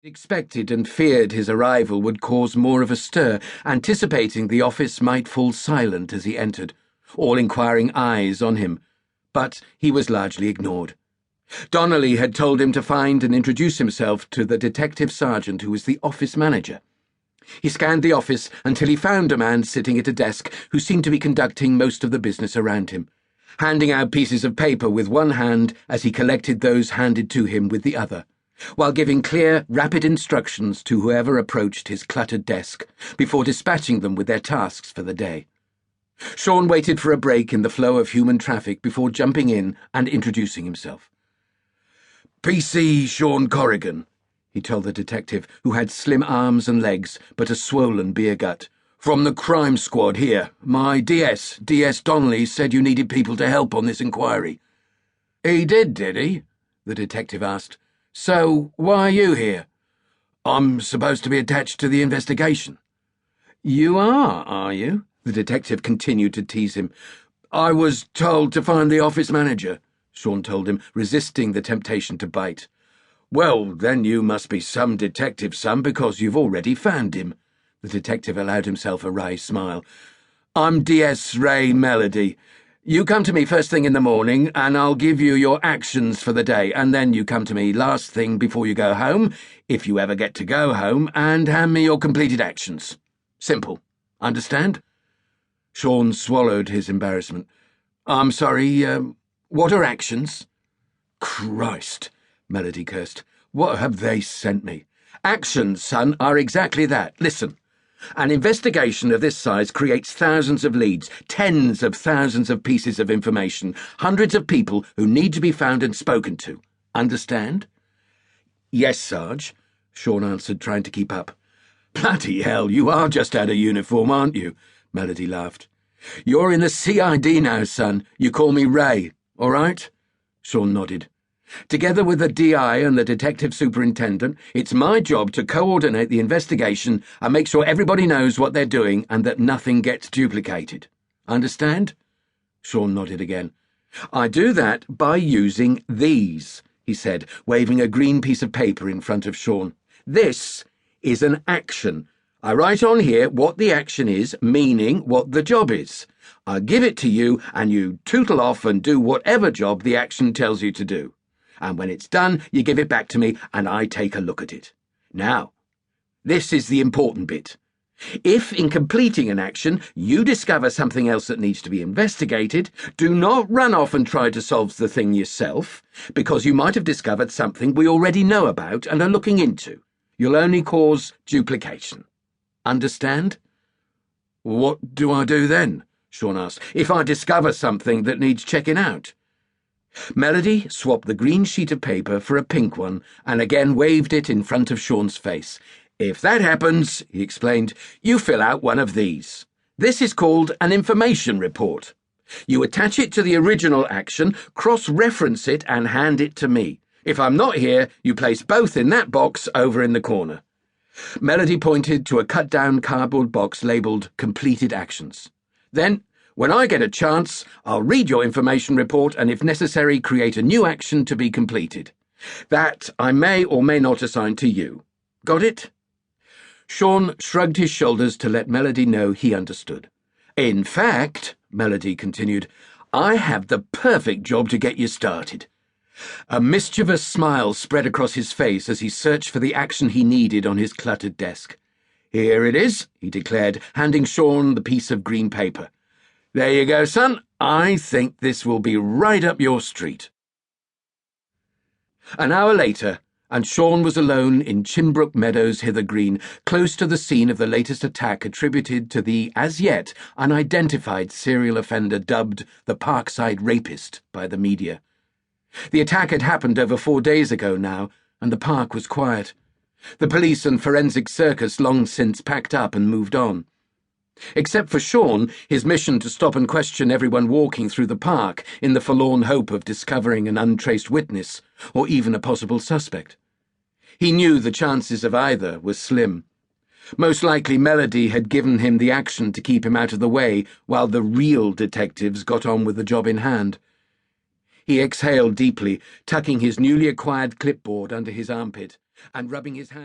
Expected and feared his arrival would cause more of a stir, anticipating the office might fall silent as he entered, all inquiring eyes on him. But he was largely ignored. Donnelly had told him to find and introduce himself to the detective sergeant who was the office manager. He scanned the office until he found a man sitting at a desk who seemed to be conducting most of the business around him, handing out pieces of paper with one hand as he collected those handed to him with the other, while giving clear, rapid instructions to whoever approached his cluttered desk, before dispatching them with their tasks for the day. Sean waited for a break in the flow of human traffic before jumping in and introducing himself. PC Sean Corrigan, he told the detective, who had slim arms and legs but a swollen beer gut. From the crime squad here. My DS Donnelly, said you needed people to help on this inquiry. He did he? The detective asked. So, why are you here? I'm supposed to be attached to the investigation. You are you? The detective continued to tease him. I was told to find the office manager, Sean told him, resisting the temptation to bite. Well, then you must be some detective, son, because you've already found him. The detective allowed himself a wry smile. I'm DS Ray Melody. You come to me first thing in the morning, and I'll give you your actions for the day, and then you come to me last thing before you go home, if you ever get to go home, and hand me your completed actions. Simple. Understand? Sean swallowed his embarrassment. I'm sorry, what are actions? Christ, Melody cursed. What have they sent me? Actions, son, are exactly that. Listen. An investigation of this size creates thousands of leads, tens of thousands of pieces of information, hundreds of people who need to be found and spoken to. Understand? Yes, Sarge, Sean answered, trying to keep up. Bloody hell, you are just out of uniform, aren't you? Melody laughed. You're in the CID now, son. You call me Ray, all right? Sean nodded. Together with the DI and the detective superintendent, it's my job to coordinate the investigation and make sure everybody knows what they're doing and that nothing gets duplicated. Understand? Sean nodded again. I do that by using these, he said, waving a green piece of paper in front of Sean. This is an action. I write on here what the action is, meaning what the job is. I give it to you and you tootle off and do whatever job the action tells you to do. And when it's done, you give it back to me and I take a look at it. Now, this is the important bit. If, in completing an action, you discover something else that needs to be investigated, do not run off and try to solve the thing yourself, because you might have discovered something we already know about and are looking into. You'll only cause duplication. Understand? What do I do then? Sean asked. If I discover something that needs checking out? Melody swapped the green sheet of paper for a pink one and again waved it in front of Sean's face. If that happens, he explained, you fill out one of these. This is called an information report. You attach it to the original action, cross-reference it and hand it to me. If I'm not here, you place both in that box over in the corner. Melody pointed to a cut-down cardboard box labelled Completed Actions. Then, when I get a chance, I'll read your information report and, if necessary, create a new action to be completed. That I may or may not assign to you. Got it? Sean shrugged his shoulders to let Melody know he understood. In fact, Melody continued, I have the perfect job to get you started. A mischievous smile spread across his face as he searched for the action he needed on his cluttered desk. Here it is, he declared, handing Sean the piece of green paper. There you go, son. I think this will be right up your street. An hour later, and Sean was alone in Chinbrook Meadows, Hither Green, close to the scene of the latest attack attributed to the, as yet, unidentified serial offender dubbed the Parkside Rapist by the media. The attack had happened over 4 days ago now, and the park was quiet. The police and forensic circus long since packed up and moved on. Except for Sean, his mission to stop and question everyone walking through the park in the forlorn hope of discovering an untraced witness, or even a possible suspect. He knew the chances of either were slim. Most likely Melody had given him the action to keep him out of the way while the real detectives got on with the job in hand. He exhaled deeply, tucking his newly acquired clipboard under his armpit and rubbing his hand